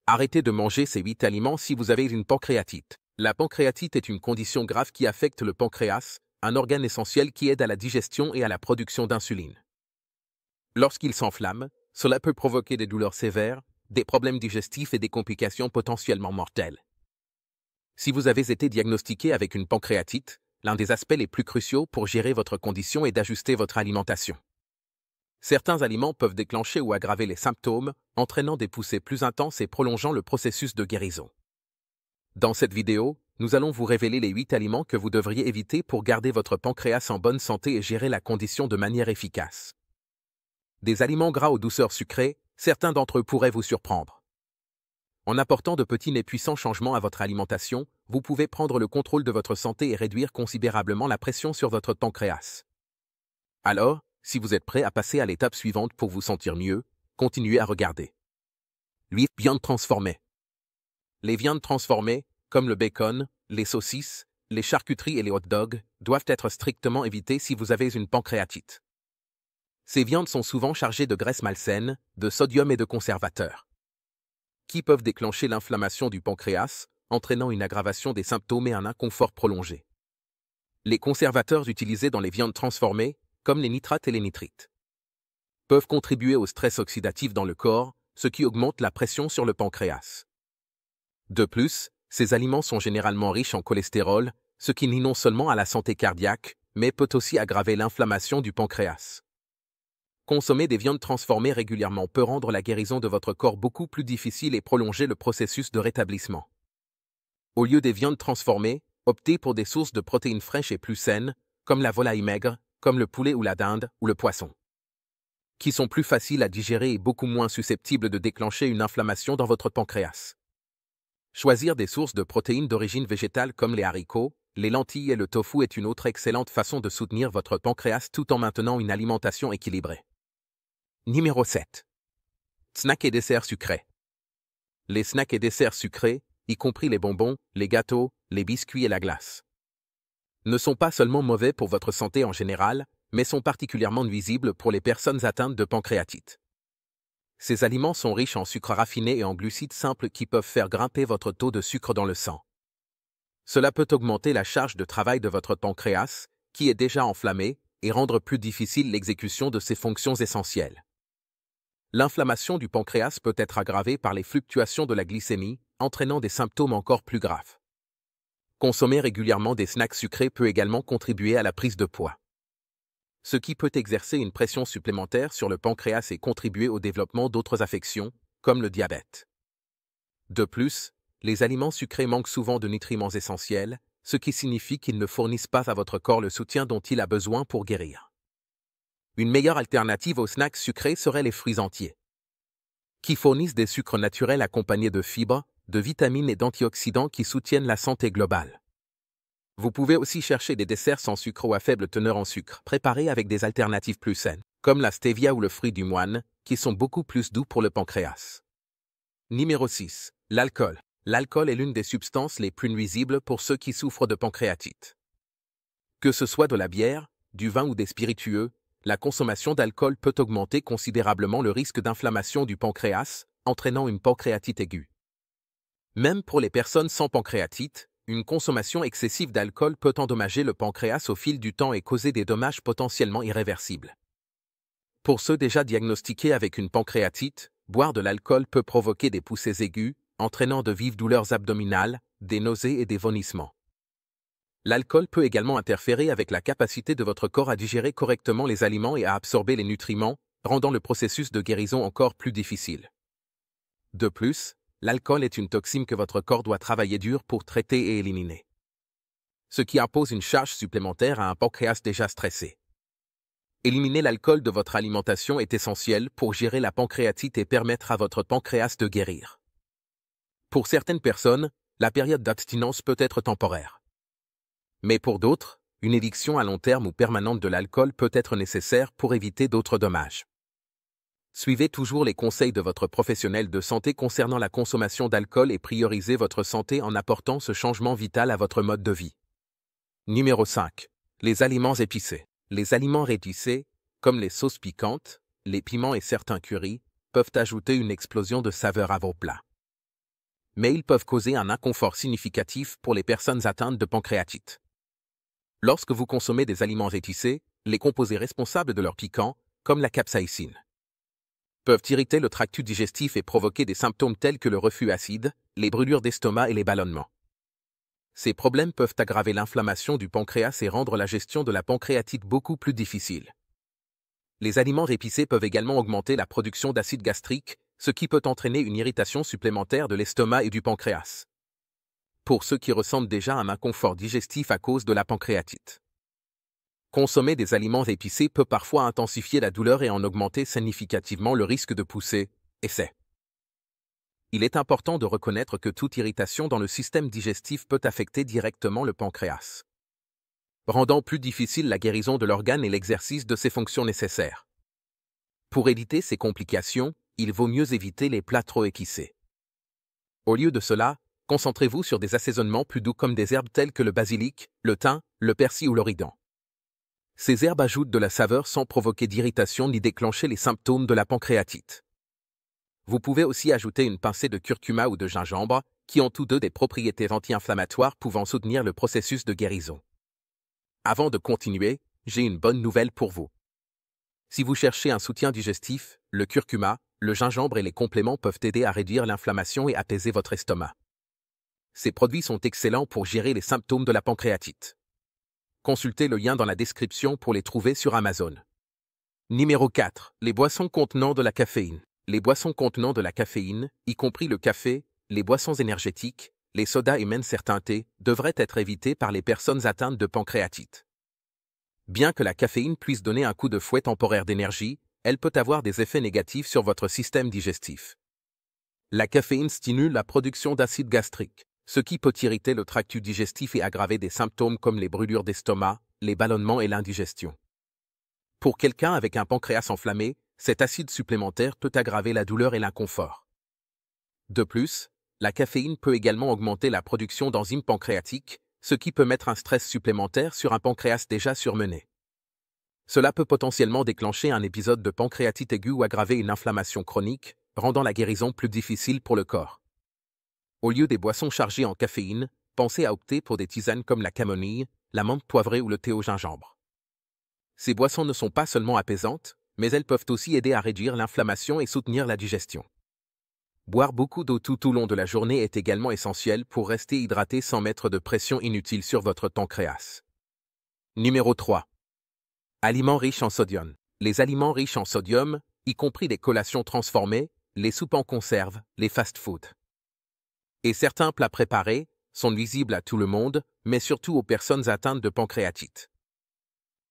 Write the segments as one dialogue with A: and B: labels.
A: Arrêtez de manger ces 8 aliments si vous avez une pancréatite. La pancréatite est une condition grave qui affecte le pancréas, un organe essentiel qui aide à la digestion et à la production d'insuline. Lorsqu'il s'enflamme, cela peut provoquer des douleurs sévères, des problèmes digestifs et des complications potentiellement mortelles. Si vous avez été diagnostiqué avec une pancréatite, l'un des aspects les plus cruciaux pour gérer votre condition est d'ajuster votre alimentation. Certains aliments peuvent déclencher ou aggraver les symptômes, entraînant des poussées plus intenses et prolongeant le processus de guérison. Dans cette vidéo, nous allons vous révéler les 8 aliments que vous devriez éviter pour garder votre pancréas en bonne santé et gérer la condition de manière efficace. Des aliments gras aux douceurs sucrées, certains d'entre eux pourraient vous surprendre. En apportant de petits mais puissants changements à votre alimentation, vous pouvez prendre le contrôle de votre santé et réduire considérablement la pression sur votre pancréas. Alors, si vous êtes prêt à passer à l'étape suivante pour vous sentir mieux, continuez à regarder. 8 viandes transformées. Les viandes transformées, comme le bacon, les saucisses, les charcuteries et les hot dogs, doivent être strictement évitées si vous avez une pancréatite. Ces viandes sont souvent chargées de graisses malsaines, de sodium et de conservateurs, qui peuvent déclencher l'inflammation du pancréas, entraînant une aggravation des symptômes et un inconfort prolongé. Les conservateurs utilisés dans les viandes transformées, comme les nitrates et les nitrites, peuvent contribuer au stress oxydatif dans le corps, ce qui augmente la pression sur le pancréas. De plus, ces aliments sont généralement riches en cholestérol, ce qui nuit non seulement à la santé cardiaque, mais peut aussi aggraver l'inflammation du pancréas. Consommer des viandes transformées régulièrement peut rendre la guérison de votre corps beaucoup plus difficile et prolonger le processus de rétablissement. Au lieu des viandes transformées, optez pour des sources de protéines fraîches et plus saines, comme la volaille maigre, comme le poulet ou la dinde ou le poisson, qui sont plus faciles à digérer et beaucoup moins susceptibles de déclencher une inflammation dans votre pancréas. Choisir des sources de protéines d'origine végétale comme les haricots, les lentilles et le tofu est une autre excellente façon de soutenir votre pancréas tout en maintenant une alimentation équilibrée. Numéro 7. Snacks et desserts sucrés. Les snacks et desserts sucrés, y compris les bonbons, les gâteaux, les biscuits et la glace, ne sont pas seulement mauvais pour votre santé en général, mais sont particulièrement nuisibles pour les personnes atteintes de pancréatite. Ces aliments sont riches en sucres raffinés et en glucides simples qui peuvent faire grimper votre taux de sucre dans le sang. Cela peut augmenter la charge de travail de votre pancréas, qui est déjà enflammé, et rendre plus difficile l'exécution de ses fonctions essentielles. L'inflammation du pancréas peut être aggravée par les fluctuations de la glycémie, entraînant des symptômes encore plus graves. Consommer régulièrement des snacks sucrés peut également contribuer à la prise de poids, ce qui peut exercer une pression supplémentaire sur le pancréas et contribuer au développement d'autres affections, comme le diabète. De plus, les aliments sucrés manquent souvent de nutriments essentiels, ce qui signifie qu'ils ne fournissent pas à votre corps le soutien dont il a besoin pour guérir. Une meilleure alternative aux snacks sucrés serait les fruits entiers, qui fournissent des sucres naturels accompagnés de fibres, de vitamines et d'antioxydants qui soutiennent la santé globale. Vous pouvez aussi chercher des desserts sans sucre ou à faible teneur en sucre, préparés avec des alternatives plus saines, comme la stevia ou le fruit du moine, qui sont beaucoup plus doux pour le pancréas. Numéro 6. L'alcool. L'alcool est l'une des substances les plus nuisibles pour ceux qui souffrent de pancréatite. Que ce soit de la bière, du vin ou des spiritueux, la consommation d'alcool peut augmenter considérablement le risque d'inflammation du pancréas, entraînant une pancréatite aiguë. Même pour les personnes sans pancréatite, une consommation excessive d'alcool peut endommager le pancréas au fil du temps et causer des dommages potentiellement irréversibles. Pour ceux déjà diagnostiqués avec une pancréatite, boire de l'alcool peut provoquer des poussées aiguës, entraînant de vives douleurs abdominales, des nausées et des vomissements. L'alcool peut également interférer avec la capacité de votre corps à digérer correctement les aliments et à absorber les nutriments, rendant le processus de guérison encore plus difficile. De plus, l'alcool est une toxine que votre corps doit travailler dur pour traiter et éliminer, ce qui impose une charge supplémentaire à un pancréas déjà stressé. Éliminer l'alcool de votre alimentation est essentiel pour gérer la pancréatite et permettre à votre pancréas de guérir. Pour certaines personnes, la période d'abstinence peut être temporaire. Mais pour d'autres, une éviction à long terme ou permanente de l'alcool peut être nécessaire pour éviter d'autres dommages. Suivez toujours les conseils de votre professionnel de santé concernant la consommation d'alcool et priorisez votre santé en apportant ce changement vital à votre mode de vie. Numéro 5. Les aliments épicés. Les aliments épicés, comme les sauces piquantes, les piments et certains currys, peuvent ajouter une explosion de saveurs à vos plats. mais ils peuvent causer un inconfort significatif pour les personnes atteintes de pancréatite. Lorsque vous consommez des aliments épicés, les composés responsables de leur piquant, comme la capsaïcine, peuvent irriter le tractus digestif et provoquer des symptômes tels que le reflux acide, les brûlures d'estomac et les ballonnements. Ces problèmes peuvent aggraver l'inflammation du pancréas et rendre la gestion de la pancréatite beaucoup plus difficile. Les aliments épicés peuvent également augmenter la production d'acide gastrique, ce qui peut entraîner une irritation supplémentaire de l'estomac et du pancréas. Pour ceux qui ressentent déjà un inconfort digestif à cause de la pancréatite, consommer des aliments épicés peut parfois intensifier la douleur et en augmenter significativement le risque de pousser, essai. Il est important de reconnaître que toute irritation dans le système digestif peut affecter directement le pancréas, rendant plus difficile la guérison de l'organe et l'exercice de ses fonctions nécessaires. Pour éviter ces complications, il vaut mieux éviter les plats trop épicés. Au lieu de cela, concentrez-vous sur des assaisonnements plus doux comme des herbes telles que le basilic, le thym, le persil ou l'origan. Ces herbes ajoutent de la saveur sans provoquer d'irritation ni déclencher les symptômes de la pancréatite. Vous pouvez aussi ajouter une pincée de curcuma ou de gingembre, qui ont tous deux des propriétés anti-inflammatoires pouvant soutenir le processus de guérison. Avant de continuer, j'ai une bonne nouvelle pour vous. Si vous cherchez un soutien digestif, le curcuma, le gingembre et les compléments peuvent aider à réduire l'inflammation et apaiser votre estomac. Ces produits sont excellents pour gérer les symptômes de la pancréatite. Consultez le lien dans la description pour les trouver sur Amazon. Numéro 4. Les boissons contenant de la caféine. Les boissons contenant de la caféine, y compris le café, les boissons énergétiques, les sodas et même certains thés, devraient être évités par les personnes atteintes de pancréatite. Bien que la caféine puisse donner un coup de fouet temporaire d'énergie, elle peut avoir des effets négatifs sur votre système digestif. La caféine stimule la production d'acide gastrique, ce qui peut irriter le tractus digestif et aggraver des symptômes comme les brûlures d'estomac, les ballonnements et l'indigestion. Pour quelqu'un avec un pancréas enflammé, cet acide supplémentaire peut aggraver la douleur et l'inconfort. De plus, la caféine peut également augmenter la production d'enzymes pancréatiques, ce qui peut mettre un stress supplémentaire sur un pancréas déjà surmené. Cela peut potentiellement déclencher un épisode de pancréatite aiguë ou aggraver une inflammation chronique, rendant la guérison plus difficile pour le corps. Au lieu des boissons chargées en caféine, pensez à opter pour des tisanes comme la camomille, la menthe poivrée ou le thé au gingembre. Ces boissons ne sont pas seulement apaisantes, mais elles peuvent aussi aider à réduire l'inflammation et soutenir la digestion. Boire beaucoup d'eau tout au long de la journée est également essentiel pour rester hydraté sans mettre de pression inutile sur votre pancréas. Numéro 3. Aliments riches en sodium. Les aliments riches en sodium, y compris les collations transformées, les soupes en conserve, les fast-foods et certains plats préparés, sont nuisibles à tout le monde, mais surtout aux personnes atteintes de pancréatite.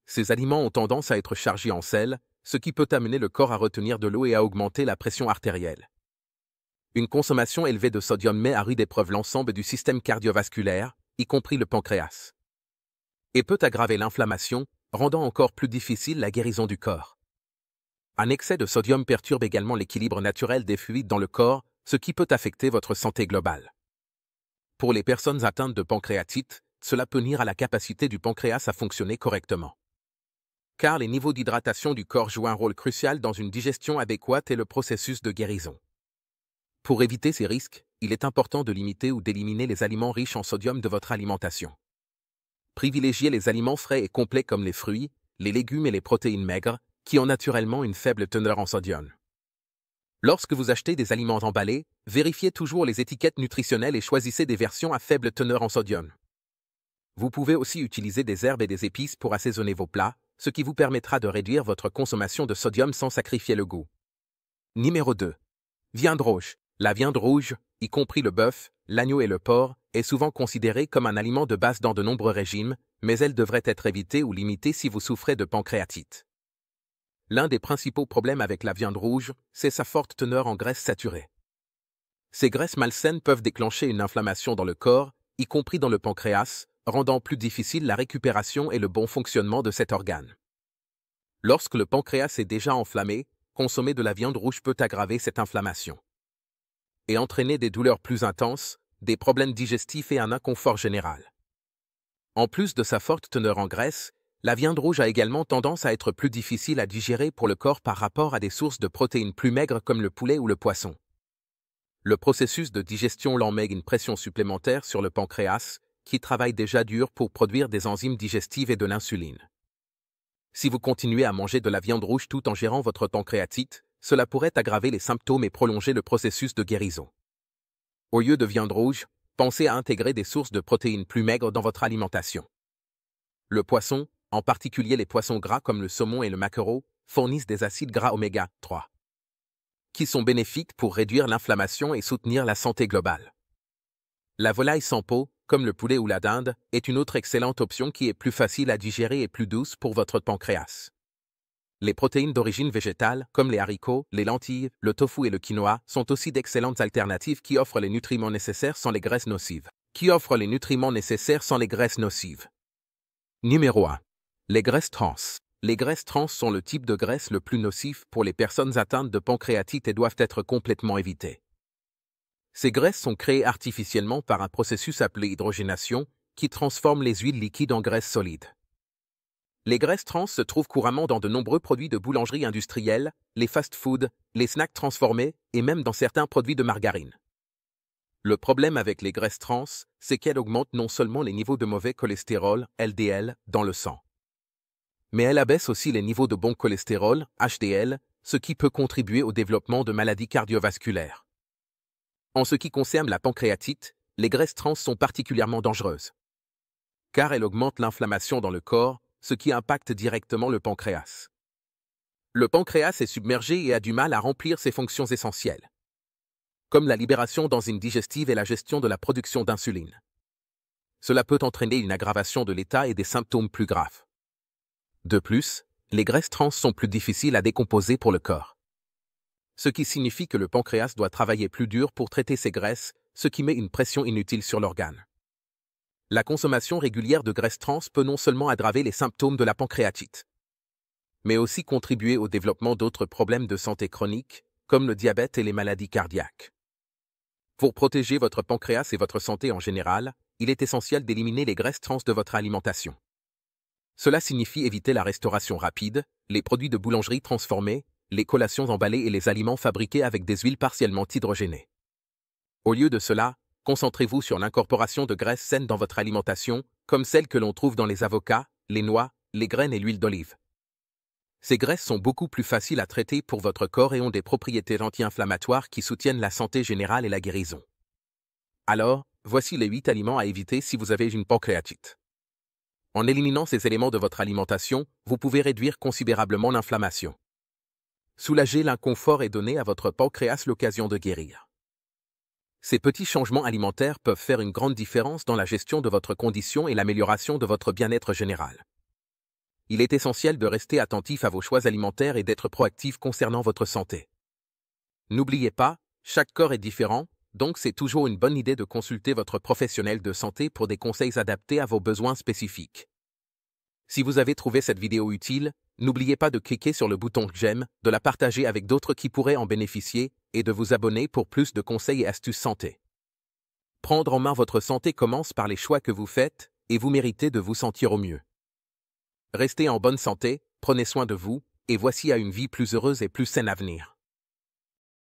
A: Ces aliments ont tendance à être chargés en sel, ce qui peut amener le corps à retenir de l'eau et à augmenter la pression artérielle. Une consommation élevée de sodium met à rude épreuve l'ensemble du système cardiovasculaire, y compris le pancréas, et peut aggraver l'inflammation, rendant encore plus difficile la guérison du corps. Un excès de sodium perturbe également l'équilibre naturel des fluides dans le corps, ce qui peut affecter votre santé globale. Pour les personnes atteintes de pancréatite, cela peut nuire à la capacité du pancréas à fonctionner correctement. Car les niveaux d'hydratation du corps jouent un rôle crucial dans une digestion adéquate et le processus de guérison. Pour éviter ces risques, il est important de limiter ou d'éliminer les aliments riches en sodium de votre alimentation. Privilégiez les aliments frais et complets comme les fruits, les légumes et les protéines maigres, qui ont naturellement une faible teneur en sodium. Lorsque vous achetez des aliments emballés, vérifiez toujours les étiquettes nutritionnelles et choisissez des versions à faible teneur en sodium. Vous pouvez aussi utiliser des herbes et des épices pour assaisonner vos plats, ce qui vous permettra de réduire votre consommation de sodium sans sacrifier le goût. Numéro 2. Viande rouge. La viande rouge, y compris le bœuf, l'agneau et le porc, est souvent considérée comme un aliment de base dans de nombreux régimes, mais elle devrait être évitée ou limitée si vous souffrez de pancréatite. L'un des principaux problèmes avec la viande rouge, c'est sa forte teneur en graisses saturées. Ces graisses malsaines peuvent déclencher une inflammation dans le corps, y compris dans le pancréas, rendant plus difficile la récupération et le bon fonctionnement de cet organe. Lorsque le pancréas est déjà enflammé, consommer de la viande rouge peut aggraver cette inflammation et entraîner des douleurs plus intenses, des problèmes digestifs et un inconfort général. En plus de sa forte teneur en graisse, la viande rouge a également tendance à être plus difficile à digérer pour le corps par rapport à des sources de protéines plus maigres comme le poulet ou le poisson. Le processus de digestion lent met une pression supplémentaire sur le pancréas, qui travaille déjà dur pour produire des enzymes digestives et de l'insuline. Si vous continuez à manger de la viande rouge tout en gérant votre pancréatite, cela pourrait aggraver les symptômes et prolonger le processus de guérison. Au lieu de viande rouge, pensez à intégrer des sources de protéines plus maigres dans votre alimentation. Le poisson, en particulier les poissons gras comme le saumon et le maquereau, fournissent des acides gras oméga 3, qui sont bénéfiques pour réduire l'inflammation et soutenir la santé globale. La volaille sans peau, comme le poulet ou la dinde, est une autre excellente option qui est plus facile à digérer et plus douce pour votre pancréas. Les protéines d'origine végétale, comme les haricots, les lentilles, le tofu et le quinoa, sont aussi d'excellentes alternatives qui offrent les nutriments nécessaires sans les graisses nocives. Numéro 1. Les graisses trans. Les graisses trans sont le type de graisse le plus nocif pour les personnes atteintes de pancréatite et doivent être complètement évitées. Ces graisses sont créées artificiellement par un processus appelé hydrogénation, qui transforme les huiles liquides en graisses solides. Les graisses trans se trouvent couramment dans de nombreux produits de boulangerie industrielle, les fast-foods, les snacks transformés et même dans certains produits de margarine. Le problème avec les graisses trans, c'est qu'elles augmentent non seulement les niveaux de mauvais cholestérol, LDL, dans le sang, mais elles abaissent aussi les niveaux de bon cholestérol, HDL, ce qui peut contribuer au développement de maladies cardiovasculaires. En ce qui concerne la pancréatite, les graisses trans sont particulièrement dangereuses, car elles augmentent l'inflammation dans le corps, ce qui impacte directement le pancréas. Le pancréas est submergé et a du mal à remplir ses fonctions essentielles, comme la libération d'enzymes digestives et la gestion de la production d'insuline. Cela peut entraîner une aggravation de l'état et des symptômes plus graves. De plus, les graisses trans sont plus difficiles à décomposer pour le corps, ce qui signifie que le pancréas doit travailler plus dur pour traiter ces graisses, ce qui met une pression inutile sur l'organe. La consommation régulière de graisses trans peut non seulement aggraver les symptômes de la pancréatite, mais aussi contribuer au développement d'autres problèmes de santé chroniques, comme le diabète et les maladies cardiaques. Pour protéger votre pancréas et votre santé en général, il est essentiel d'éliminer les graisses trans de votre alimentation. Cela signifie éviter la restauration rapide, les produits de boulangerie transformés, les collations emballées et les aliments fabriqués avec des huiles partiellement hydrogénées. Au lieu de cela, concentrez-vous sur l'incorporation de graisses saines dans votre alimentation, comme celles que l'on trouve dans les avocats, les noix, les graines et l'huile d'olive. Ces graisses sont beaucoup plus faciles à traiter pour votre corps et ont des propriétés anti-inflammatoires qui soutiennent la santé générale et la guérison. Alors, voici les 8 aliments à éviter si vous avez une pancréatite. En éliminant ces éléments de votre alimentation, vous pouvez réduire considérablement l'inflammation. Soulager l'inconfort et donner à votre pancréas l'occasion de guérir. Ces petits changements alimentaires peuvent faire une grande différence dans la gestion de votre condition et l'amélioration de votre bien-être général. Il est essentiel de rester attentif à vos choix alimentaires et d'être proactif concernant votre santé. N'oubliez pas, chaque corps est différent, donc c'est toujours une bonne idée de consulter votre professionnel de santé pour des conseils adaptés à vos besoins spécifiques. Si vous avez trouvé cette vidéo utile, n'oubliez pas de cliquer sur le bouton j'aime, de la partager avec d'autres qui pourraient en bénéficier, et de vous abonner pour plus de conseils et astuces santé. Prendre en main votre santé commence par les choix que vous faites, et vous méritez de vous sentir au mieux. Restez en bonne santé, prenez soin de vous, et voici à une vie plus heureuse et plus saine à venir.